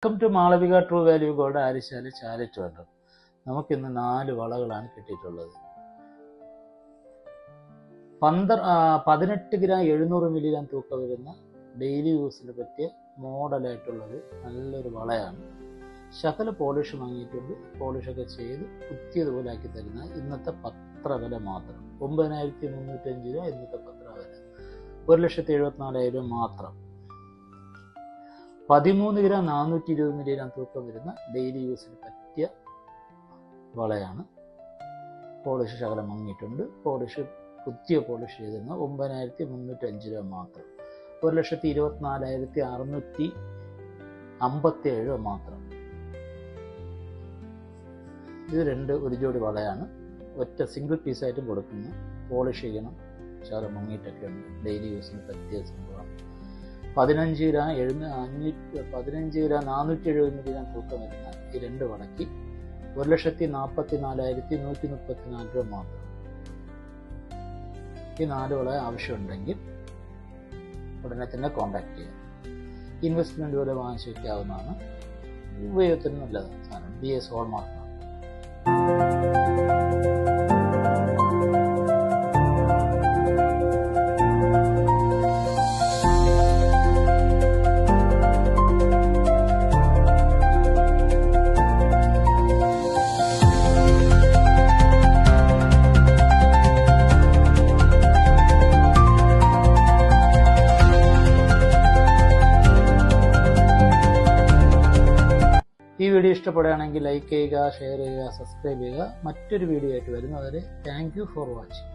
Welcome to Malavika true value gold ആരിശാല charity vendor. നമുക്കിന്ന് 4 വളകളാണ് കിട്ടിയിട്ടുള്ളത്. 18 ഗ്രാം 700 മില്ലിഗ്രാം തൂക്കം വരുന്ന ഡെയിലി യൂസിന് പറ്റിയ മോഡലായിട്ടുള്ളത് നല്ലൊരു വളയാണ്. ശകല പോളിഷ് വാങ്ങിയിട്ടുണ്ട്. പോളിഷൊക്കെ ചെയ്ത് കുത്തിയതുപോലെ ആക്കി തരുന്ന ഇന്നത്തെ പത്രവില മാത്രം 9305 രൂപ. ഇന്നത്തെ പത്രവില 1,74,000 മാത്രം. 13 ഗ്രാം 420 മില്ലിഗ്രാം തൂക്കം വരുന്ന ഡെയിലി യൂസിന് പറ്റിയ വളയാണ്. പോളിഷ് ശകലം വാങ്ങിയിട്ടുണ്ട്. പോളിഷ് കുത്തിയ പോളിഷ് ചെയ്തിരുന്ന 9305 രൂപ മാത്രം. 1,24,657 രൂപ മാത്രം. ഇത് ഒരു ജോഡി വളയാണ്. ഒറ്റ സിംഗിൾ പീസായിട്ടും കൊടുക്കുന്നു. പോളിഷ് ചെയ്യണം. ശകലം മുങ്ങിയിട്ടൊക്കെ ഉണ്ട്. ഡെയിലി യൂസിന് പറ്റിയ സംഭവമാണ്. 15 ഗ്രാം 470 മില്ലിഗ്രാം തൂക്കം വരുന്ന ഈ 2 വളയ്ക്ക് 1,44,134 രൂപ മാത്രം. ഈ 4 വള ആവശ്യമുണ്ടെങ്കിൽ ഉടനെ തന്നെ കോൺടാക്ട് ചെയ്യാം. ഇൻവെസ്റ്റ്മെന്റ് പോലെ വാങ്ങിച്ചു വയ്ക്കാവുന്നതാണ്. ഉപയോഗത്തിന് നല്ലതാണ്. സാധനം BS ഹോൾമാർക്കാണ്. ഈ വീഡിയോ ഇഷ്ടപ്പെടുകയാണെങ്കിൽ ലൈക്ക് ചെയ്യുക, ഷെയർ ചെയ്യുക, സബ്സ്ക്രൈബ് ചെയ്യുക. മറ്റൊരു വീഡിയോ ആയിട്ട് വരുന്നവരെ താങ്ക് യു ഫോർ വാച്ചിങ്.